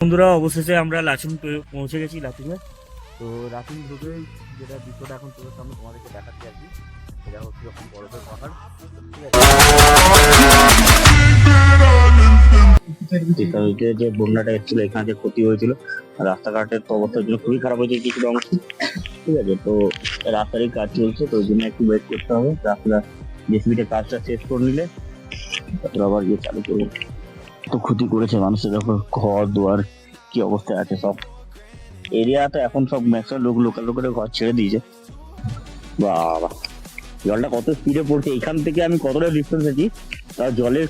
বন্ধুরা অবশেষে আমরা লাচুং পৌঁছে গেছি। লাচুংয়ে তো লাচুং ঢুকে যেটা দৃশ্যটা এখন তোর সামনে তোমাদেরকে দেখাচ্ছি আর কি। এটা হচ্ছে যখন বরফের পাহাড়, ঠিক আছে। যে বন্যাটা এসেছিল, এখানে যে ক্ষতি হয়েছিল, রাস্তাঘাটের তো অবস্থার জন্য খুবই খারাপ হয়েছে কিছু অংশ। ঠিক আছে, তো রাস্তারই কাজ চলছে, তো ওই জন্য একটু ওয়েট করতে হবে। রাস্তা জেসিবিটা কাজটা শেষ করে নিলে তারপর আবার গিয়ে চালু করবো। তো ক্ষতি করেছে মানুষের, দেখো ঘর দুয়ার কি অবস্থায় আছে সব। এরিয়াতে এখন সব ম্যাক্সিমাম লোকাল লোকের ঘর ছেড়ে দিয়েছে। বাবা, জলটা কত স্পিডে পড়ছে! এখান থেকে আমি কতটা ডিস্টেন্স আছি, তার জলের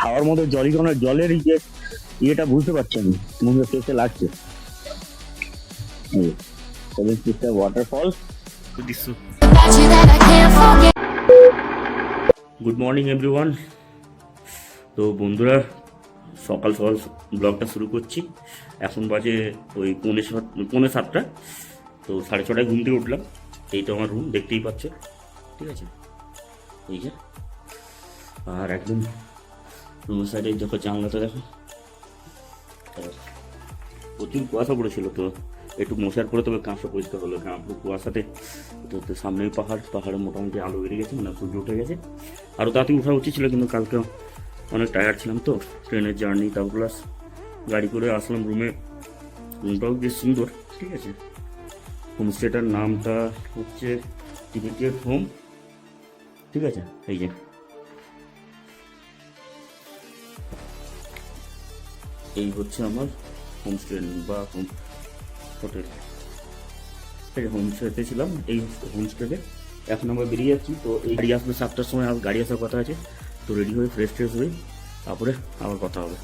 হাওয়ার মধ্যে জলের যে ইয়েটা বুঝতে পারছি আমি, মনে ফেসে লাগছে। Waterfall good morning everyone. তো বন্ধুরা, সকাল সকাল ব্লগটা শুরু করছি। এখন বাজে ওই 6:45। তো 6:30 ঘুম থেকে উঠলাম। এই তো আমার রুম, দেখতেই পাচ্ছ। ঠিক আছে, এই যে, আর একদম রুমের সাইডে দেখো, জানলাটা দেখো, প্রচুর কুয়াশা পড়েছিল। তো একটু মশার পরে তবে কাঁচা পরিষ্কার হলো, কারণ কুয়াশাতে তো সামনেই পাহাড়ে মোটামুটি আলো বেরিয়ে গেছে, মানে সূর্য উঠে গেছে। আরও তাড়াতাড়ি উঠা উচিত ছিল, কিন্তু কালকে অনেক টায়ার্ড ছিলাম, তো ট্রেনের জার্নি, তারপর প্লাস গাড়ি করে আসলাম রুমে। রুমটাও বেশ সুন্দর। ঠিক আছে, হোমস্টেটার নামটা হচ্ছে টিবেটিয়ান হোম। ঠিক আছে, এই যে এই হচ্ছে আমার হোমস্টে বা হোটেল। ঠিক আছে, হোমস্টেতে ছিলাম, এই হোমস্টেতে। এখন আমরা বেরিয়ে যাচ্ছি। তো এই গাড়ি আসবে 7টার সময়, আর গাড়ি আসার কথা আছে। তো রেডি হয়ে ফ্রেশ হয়ে তারপরে আবার কথা হবে।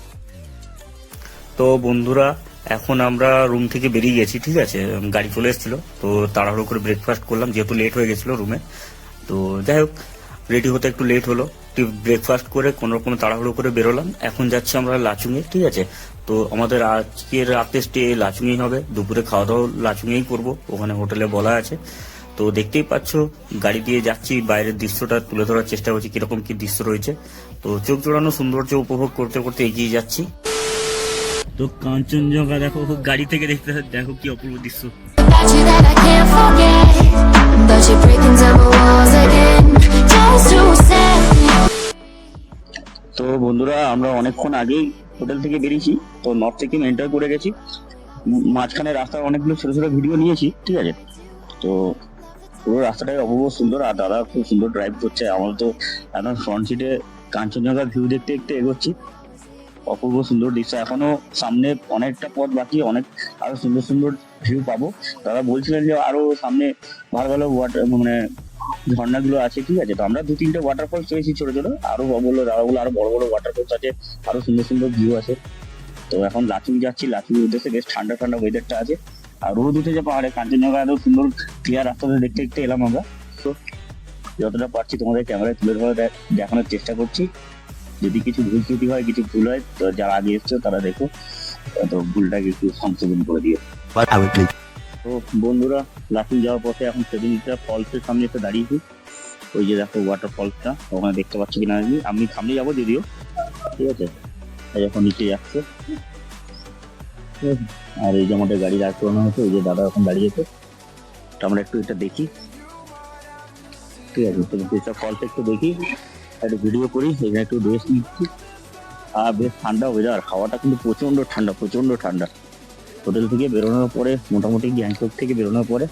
তো বন্ধুরা, এখন আমরা রুম থেকে বেরিয়ে গেছি। ঠিক আছে, গাড়ি চলে এসেছিলো, তো তাড়াহুড়ো করে ব্রেকফাস্ট করলাম, যেহেতু লেট হয়ে গেছিলো রুমে। তো যাই হোক, রেডি হতে একটু লেট হলো। ব্রেকফাস্ট করে কোনো রকম তাড়াহুড়ো করে বেরোলাম। এখন যাচ্ছি আমরা লাচুংয়ে। ঠিক আছে, তো আমাদের আজকের রাতে স্টে লাচুংয়েই হবে, দুপুরে খাওয়া দাওয়া লাচুংয়েই করবো, ওখানে হোটেলে বলা আছে। তো দেখতেই পাচ্ছ, গাড়ি দিয়ে যাচ্ছি, বাইরের দৃশ্যটা তুলে ধরার চেষ্টা করছি, কিরকম কি দৃশ্য রয়েছে। তো চোখ জোড়ানো সৌন্দর্য উপভোগ করতে করতে এগিয়ে যাচ্ছি। তো কাঞ্চনজঙ্ঘা দেখো, গাড়ি থেকে দেখতে দেখো কি অপূর্ব দৃশ্য। তো বন্ধুরা, আমরা অনেকক্ষণ আগেই হোটেল থেকে বেরিয়েছি। তো নর্থ সিকিম এন্টার করে গেছি। মাঝখানে রাস্তার অনেকগুলো ছোট ছোট ভিডিও নিয়েছি। ঠিক আছে, তো পুরো রাস্তাটাই অপূর্ব সুন্দর, আর দাদা খুব সুন্দর ড্রাইভ করছে। আমার তো এখন ফ্রন্ট সিটে কাঞ্চনজঙ্ঘার ভিউ দেখতে দেখতে এগোচ্ছি। অপূর্ব সুন্দর দৃশ্য। এখনো সামনে অনেকটা পথ বাকি, অনেক আরো সুন্দর সুন্দর ভিউ পাবো। দাদা বলছিলেন যে আরো সামনে ভালো ভালো ওয়াটার মানে ঝর্ণাগুলো আছে। ঠিক আছে, তো আমরা 2-3টে ওয়াটারফলস পেয়েছি ছোট ছোট, আরো বললো দাদাগুলো আরো বড় বড় ওয়াটারফলস আছে, আরো সুন্দর সুন্দর ভিউ আছে। তো এখন লাচুং যাচ্ছি। লাচুংয়ের উদ্দেশ্যে বেশ ঠান্ডা ঠান্ডা ওয়েদারটা আছে, আর রোদ উঠেছে পাহাড়ে। কাঞ্চনজঙ্ঘা এত সুন্দর ক্লিয়ার রাস্তাতে দেখতে দেখতে এলাম আমরা। তো যতটা পারছি তোমাদের ক্যামেরায় তুলে ধরে দেখানোর চেষ্টা করছি। যদি কিছু ভুল ত্রুটি হয়, কিছু ভুল হয়, তো যারা আগে এসছো তারা দেখো, তো ভুলটাকে একটু সংশোধন করে দিও। তো বন্ধুরা, লাচুং যাওয়ার পথে এখন সেদিনটা ফলসের সামনে এসে দাঁড়িয়েছি। ওই যে দেখো ওয়াটার ফলসটা, ওখানে দেখতে পাচ্ছি কিনা আমি সামনে যাবো যদিও। ঠিক আছে, এখন নিচে যাচ্ছে। আর এই যে আমাদের গাড়ি দাঁড় করানো হচ্ছে, ওই যে দাদা এখন দাঁড়িয়েছে। তো আমরা একটু এটা দেখি। ঠিক আছে, তো ফলস একটু দেখি, একটা ভিডিও করি, এখানে একটু রেস্ট নিচ্ছি। আর বেশ ঠান্ডা ওয়েদার, হাওয়াটা কিন্তু প্রচন্ড ঠান্ডা, প্রচন্ড ঠান্ডা। হোটেল থেকে বেরোনোর পরে, মোটামুটি গ্যাংটক থেকে বেরোনোর পরে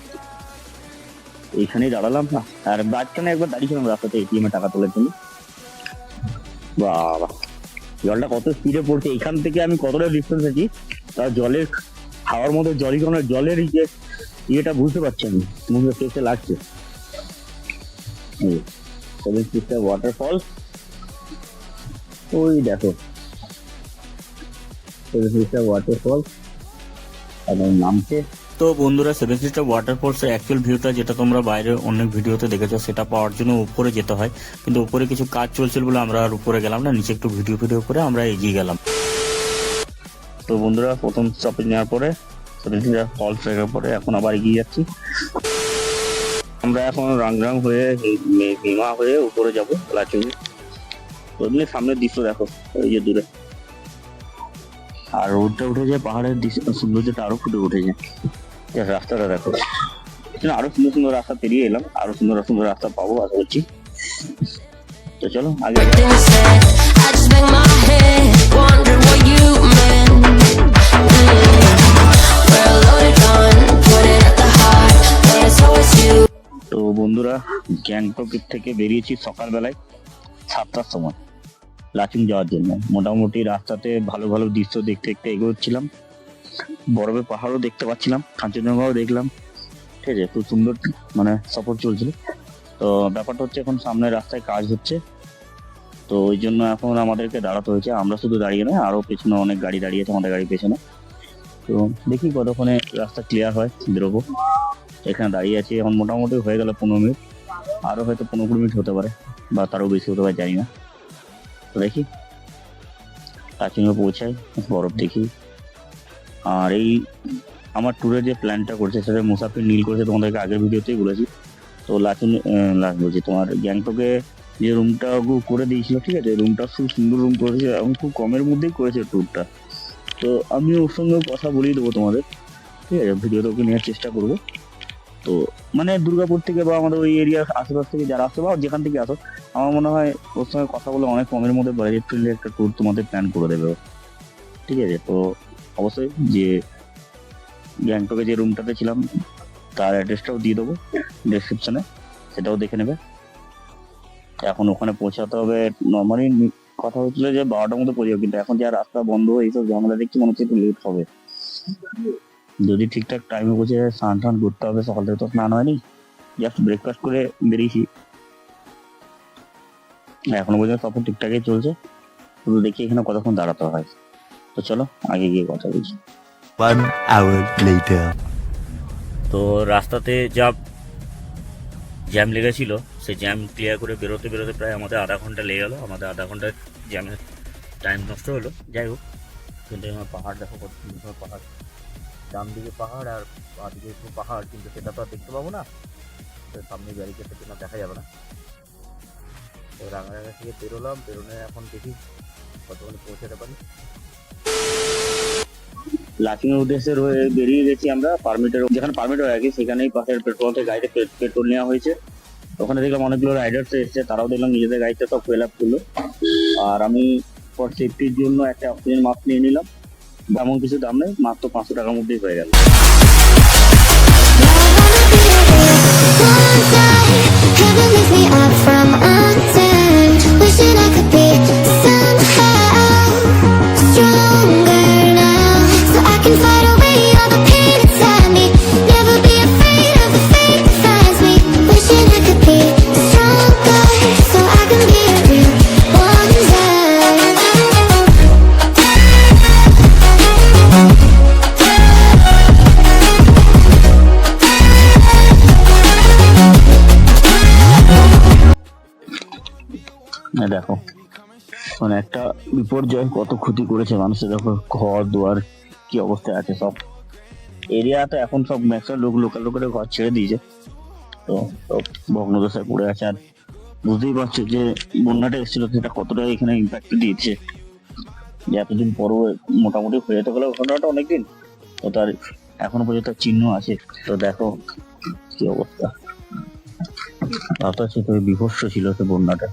এইখানেই দাঁড়ালাম। আর মাঝখানে একবার দাঁড়িয়েছিলাম রাস্তাতে এটিএম এ টাকা তোলার জন্য। বাবা, জলটা কত স্পিডে পড়ছে! এখান থেকে আমি কতটা ডিস্টেন্স আছি, তার জলের হাওয়ার মধ্যে জলের যে ইয়েটা বুঝতে পারছি আমি, মনে ফেসে লাগছে। ওয়াটারফল, ওই দেখো ওয়াটারফল এবং নামছে। তো বন্ধুরা, 7 সিস্টার ওয়াটারফলস এর অ্যাকচুয়াল ভিউটা যেটা তোমরা বাইরে অনেক ভিডিওতে দেখেছো, সেটা পাওয়ার জন্য উপরে যেতে হয়। কিন্তু উপরে কিছু কাজ চলছিল বলে আমরা আর উপরে গেলাম না, নিচে একটু ভিডিও করে আমরা এগিয়ে গেলাম। তো বন্ধুরা, প্রথম স্টপেজ নেওয়ার পরে 7 সিস্টার ফলস দেখার পরে এখন আবার এগিয়ে যাচ্ছি। আমরা এখন রাংরাং হয়ে ভীমা হয়ে উপরে যাবো লাচুং। সামনের দৃশ্য দেখো, ওই যে দূরে আর রোদটা উঠেছে, পাহাড়ের সৌন্দর্যটা আরো ফুটে উঠেছে। রাস্তাটা দেখো, আরো সুন্দর সুন্দর রাস্তা পেরিয়ে এলাম, আরো সুন্দর সুন্দর রাস্তা পাবো আশা করছি। তো চলো আগে। তো বন্ধুরা, গ্যাংটক থেকে বেরিয়েছি সকালবেলায় 7টার সময় লাচুং যাওয়ার জন্য। মোটামুটি রাস্তাতে ভালো ভালো দৃশ্য দেখতে দেখতে এগোচ্ছিলাম, বরফের পাহাড়ও দেখতে পাচ্ছিলাম, কাঞ্চনজঙ্ঘাও দেখলাম। ঠিক আছে, খুব সুন্দর মানে সফর চলছিল। তো ব্যাপারটা হচ্ছে এখন সামনে রাস্তায় কাজ হচ্ছে, তো ওই জন্য এখন আমাদেরকে দাঁড়াতে হয়েছে। আমরা শুধু দাঁড়িয়ে নয়, আরো পেছনে অনেক গাড়ি দাঁড়িয়ে আছে, আমাদের গাড়ির পেছনে। তো দেখি কতক্ষণে রাস্তা ক্লিয়ার হয়, বেরোবো। এখানে দাঁড়িয়ে আছি এখন, মোটামুটি হয়ে গেল 15 মিনিট, আরো হয়তো 15-20 মিনিট হতে পারে বা তারও বেশি হতে পারে, জানি না। তো দেখি লাচুংয়ে পৌঁছাই, বরফ দেখি। আর এই আমার ট্যুরের যে প্ল্যানটা করছে সেটা মুসাফির নীল করেছে, তোমাদেরকে আগের ভিডিওতেই বলেছি। তো লাচুং বলছি তোমার গ্যাংটকে যে রুমটা করে দিয়েছিল, ঠিক আছে, রুমটা খুব সুন্দর রুম করেছে এবং খুব কমের মধ্যেই করেছে ট্যুরটা। তো আমি ওর সঙ্গে কথা বলিয়ে দেবো তোমাদের, ঠিক আছে, ভিডিওতে ওকে নেওয়ার চেষ্টা করবো। তো মানে দুর্গাপুর থেকে বা আমাদের ওই এরিয়ার আশেপাশ থেকে যারা আসো বা যেখান থেকে আসো, আমার মনে হয় ওর সঙ্গে কথা বলে অনেক কমের মধ্যে বাজেট ফ্রেন্ডলি একটা ট্যুর তোমাদের প্ল্যান করে দেবে, ঠিক আছে। তো অবশ্যই যে গ্যাংটকে যে রুমটাতে ছিলাম তার অ্যাড্রেসটাও দিয়ে দেবো ডেসক্রিপশনে, সেটাও দেখে নেবে। এখন ওখানে পৌঁছাতে হবে, নর্মালি কথা হচ্ছিল যে 12টার মধ্যে পৌঁছাবো, কিন্তু এখন যা রাস্তা বন্ধ এইসব ঝামেলা দেখছি, মনে হচ্ছে একটু লেট হবে। যদি ঠিকঠাক টাইমে পৌঁছে স্নান টান করতে হবে, সকাল থেকে তো স্নান হয়নি, জাস্ট ব্রেকফাস্ট করে বেরিয়েছি। এখনো পর্যন্ত সফর ঠিকঠাকই চলছে, শুধু দেখি এখানে কতক্ষণ দাঁড়াতে হয়। তো চলো আগে গিয়ে কথা বলছি। 1 hour later. তো রাস্তাতে যা জ্যাম লেগেছিল, সেই জ্যাম ক্লিয়ার করে বেরোতে বেরোতে প্রায় আমাদের আধা ঘন্টা লেগে গেলো। আমাদের আধা ঘন্টা জ্যামের টাইম নষ্ট হলো, যাই হোক। কিন্তু আমার পাহাড় দেখো, কত সুন্দর পাহাড়, ডান দিকে পাহাড় আর বাঁ দিকে একটু পাহাড়, কিন্তু সেটা তো আর দেখতে পাবো না, সামনে ব্যারিকেডের জন্য দেখা যাবে না। তো রাঙারাঙা থেকে বেরোলাম, বেরোনে এখন দেখি কতক্ষণে পৌঁছাতে পারি। লাচুং এর উদ্দেশ্যে বেরিয়ে গেছি আমরা। পারমিটের যেখানে পারমিট হয়ে গেছে সেখানেই পাশের পেট্রোল থেকে গাড়িতে পেট্রোল নেওয়া হয়েছে। ওখানে দেখলাম অনেকগুলো রাইডার্স এসেছে, তারাও দেখলাম নিজেদের গাড়িতে সব ফুয়েল আপ করলো। আর আমি ফর সেফটির জন্য একটা অক্সিজেন মাস্ক নিয়ে নিলাম, তেমন কিছু দাম নেই, মাত্র 500 টাকার মধ্যেই হয়ে গেল। দেখো মানে একটা বিপর্যয় কত ক্ষতি করেছে মানুষের, দেখো ঘর দুয়ার কি অবস্থায় আছে। সব এরিয়াতে এখন সব ম্যাক্সিমাম লোকাল লোকের ঘর ছেড়ে দিয়েছে, তো সব ভগ্নদশায় পড়ে আছে। আর বুঝতেই পারছো যে বন্যাটা এসেছিল সেটা কতটা এখানে ইম্প্যাক্ট দিয়েছে, যে এতদিন পরও মোটামুটি হয়ে যেতে গেলে ঘটনাটা অনেকদিন, তো তার এখনো পর্যন্ত চিহ্ন আছে। তো দেখো কি অবস্থা, সে বিভৎস ছিল সে বন্যাটা।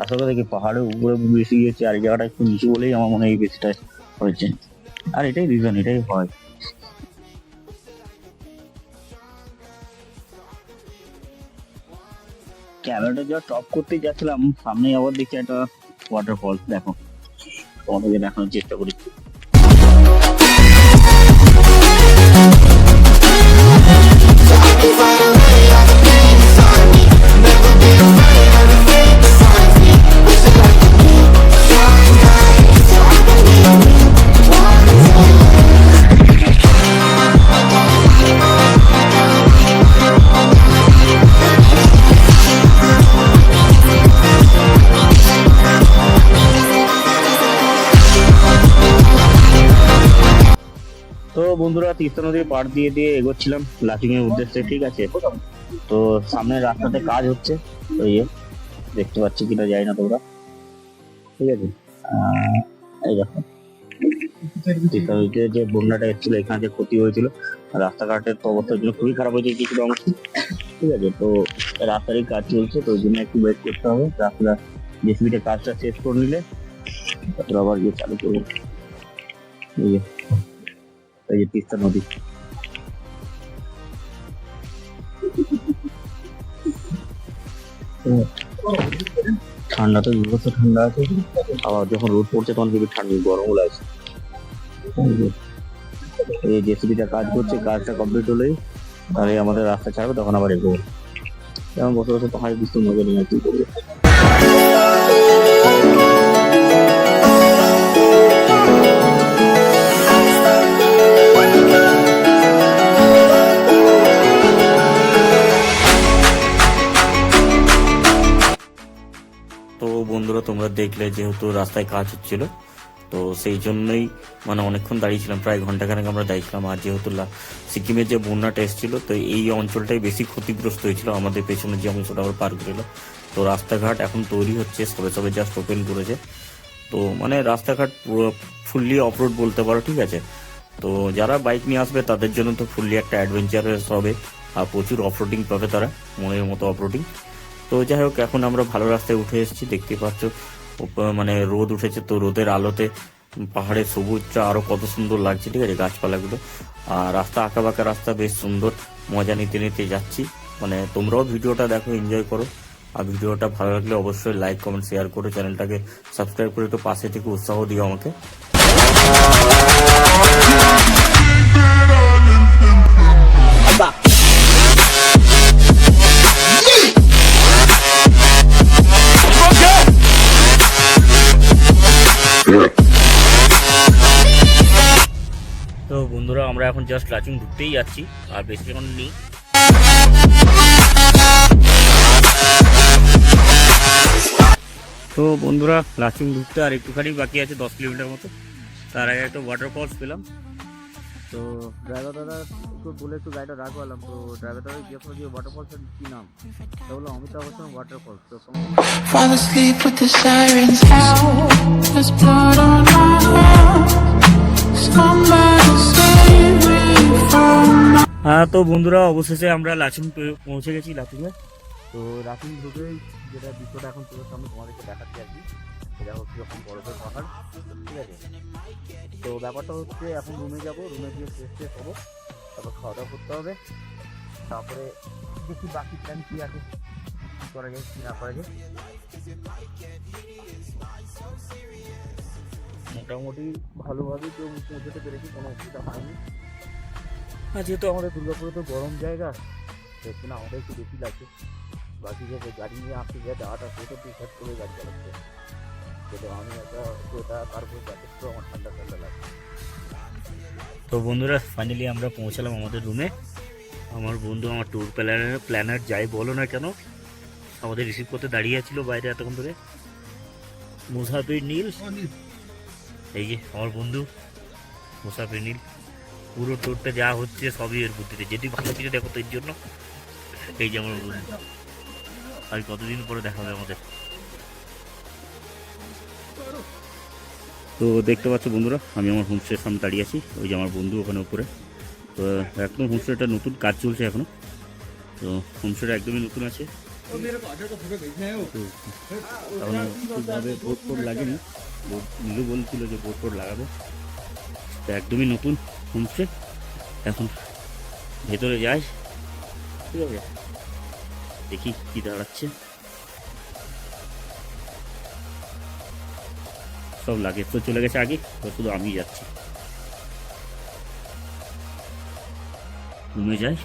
আসলে দেখি পাহাড়ের উপরে বেশি গেছে, আর এই জায়গাটা একটু নিচু বলেই আমার মনে হয় এই বেশিটা হয়েছে। আর এটাই রিজন, এটাই হয়। ক্যামেরাটা যা টপ করতে যাচ্ছিলাম, সামনে আবার দেখছি একটা ওয়াটারফল। দেখো তোমাদেরকে দেখানোর চেষ্টা করি। তো বন্ধুরা, তিস্তা নদীর পাড় দিয়ে দিয়ে এগোচ্ছিলাম লাচুং এর উদ্দেশ্যে, ঠিক আছে। তো সামনে রাস্তাতে কাজ হচ্ছে, তো দেখতে পাচ্ছি কিনা যাই না তোমরা, ঠিক আছে। এই দেখো তিস্তা নদীতে যে বন্যাটা এসেছিল, এখানে যে ক্ষতি হয়েছিল, রাস্তাঘাটের তো অবস্থার জন্য খুবই খারাপ হয়েছে কিছু অংশ। ঠিক আছে, তো রাস্তারই কাজ চলছে, তো ওই জন্য একটু ওয়েট করতে হবে। রাস্তা জেসিবিটা কাজটা শেষ করে নিলে তারপর আবার গিয়ে চালু করবো। এই যে তিস্তা নদী, ঠান্ডা তো বিভৎস ঠান্ডা আছে, আবার যখন রোদ পড়ছে তখন খুবই ঠান্ডা গরমও লাগছে। এই জেসিবিটা কাজ করছে, কাজটা কমপ্লিট হলেই তাহলে আমাদের রাস্তা ছাড়বে, তখন আবার এগোবো। যেমন বসে বসে পাহাড়ে বৃষ্টি মজা নিয়ে কি করবো। তো বন্ধুরা, তোমরা দেখলে যেহেতু রাস্তায় কাজ হচ্ছিল, তো সেই জন্যই মানে অনেকক্ষণ দাঁড়িয়েছিলাম, প্রায় ঘন্টাখানেক আমরা দাঁড়িয়েছিলাম। আর যেহেতু সিকিমের যে বন্যাটা এসেছিল, তো এই অঞ্চলটাই বেশি ক্ষতিগ্রস্ত হয়েছিল। আমাদের পেছনে যে অংশটা আবার পার করে এলো, তো রাস্তাঘাট এখন তৈরি হচ্ছে, সবে সবে জাস্ট ওপেন করেছে। তো মানে রাস্তাঘাট ফুললি অফরোড বলতে পারো, ঠিক আছে। তো যারা বাইক নিয়ে আসবে তাদের জন্য তো ফুললি একটা অ্যাডভেঞ্চারাস হবে, আর প্রচুর অফরোডিং পাবে তারা, মনের মতো অফরোডিং। তো যাই হোক, এখন আমরা ভালো রাস্তায় উঠে এসেছি, দেখতে পাচ্ছ মানে রোদ উঠেছে, তো রোদের আলোতে পাহাড়ের সবুজটা আরো কত সুন্দর লাগছে, ঠিক আছে, গাছপালাগুলো। আর রাস্তা আঁকাবাঁকা রাস্তা, বেশ সুন্দর, মজা নিতে নিতে যাচ্ছি। মানে তোমরাও ভিডিওটা দেখো, এনজয় করো। আর ভিডিওটা ভালো লাগলে অবশ্যই লাইক কমেন্ট শেয়ার করো, চ্যানেলটাকে সাবস্ক্রাইব করে একটু পাশে থেকে উৎসাহ দিও আমাকে। তো বন্ধুরা, আমরা এখন জাস্ট লাচুং ঢুকতেই যাচ্ছি, আর বেশিক্ষণ নেই। তো বন্ধুরা, লাচুং ঢুকতে আর একটুখানি বাকি আছে, 10 কিলোমিটার মতো। তার আগে একটা ওয়াটারফলস পেলাম, তো ড্রাইভার দাদা একটু বলে একটু গাড়িটা রাখলাম। তো ড্রাইভার দাদা জিজ্ঞেস করলো যে ওয়াটারফলসের কি নাম, তো বললো অমিতাভ বচ্চন ওয়াটারফলস। তো Fall asleep with the sirens out. There's blood on my hands. Somebody save me from my... হ্যাঁ, তো বন্ধুরা, অবশেষে আমরা লাচুং পৌঁছে গেছি, লাচুংয়ে। তো লাচুং ঢুকেই যেটা দৃশ্যটা এখন তোর সামনে তোমাদেরকে দেখাচ্ছি আর কি, সেটা হচ্ছে যখন বরফের পাহাড়, ঠিক আছে। তো ব্যাপারটা হচ্ছে এখন রুমে যাব, রুমে গিয়ে ফ্রেশ হবো, তারপর খাওয়া দাওয়া করতে হবে, তারপরে দেখি বাকি প্ল্যান কী আছে, কী করা যায় কী না করা যায়। মোটামুটি ভালোভাবেই তো পৌঁছতে পেরেছি, কোনো অসুবিধা হয়নি। আর যেহেতু আমাদের দুর্গাপুরে তো গরম জায়গা, সেহেতু না আমাদের একটু বেশি লাগছে। বাকি যে গাড়ি নিয়ে আসতে যায় যাওয়াটা, সেটা টি শার্ট করে গাড়ি চালাচ্ছে, সেটা আমি একটা সোয়েটার, তারপর জ্যাকেট, তো আমার ঠান্ডা ঠান্ডা লাগছে। তো বন্ধুরা, ফাইনালি আমরা পৌঁছালাম আমাদের রুমে। আমার বন্ধু, আমার ট্যুর প্ল্যানার যাই বলো না কেন, আমাদের রিসিভ করতে দাঁড়িয়ে ছিল বাইরে এতক্ষণ ধরে। মুসাফির নীল, এই যে আমার বন্ধু মুসাফির নীল। পুরো ট্যুরটা যা হচ্ছে সবই এর বুদ্ধিতে, যেটি ভালো কিছু দেখো তো এর জন্য। এই যে আমার বন্ধু, আর কতদিন পরে দেখা হবে আমাদের। তো দেখতে পাচ্ছ বন্ধুরা, আমি আমার হোমস্টের সামনে দাঁড়িয়ে আছি, ওই যে আমার বন্ধু ওখানে উপরে। তো একদম হোমস্টেটা নতুন কাজ চলছে এখনো, তো হোমস্টেটা একদমই নতুন আছে, এখনো ঠিকভাবে বোর্ড টোড লাগেনি। নীলু বলছিল যে বোর্ড টোড লাগাবে, তো একদমই নতুন হোমস্টে। এখন ভেতরে যাই, ঠিক আছে, দেখি কি দাঁড়াচ্ছে। সব লাগে তো চলে গেছে আগে, তো শুধু আমি যাচ্ছি, রুমে যাই।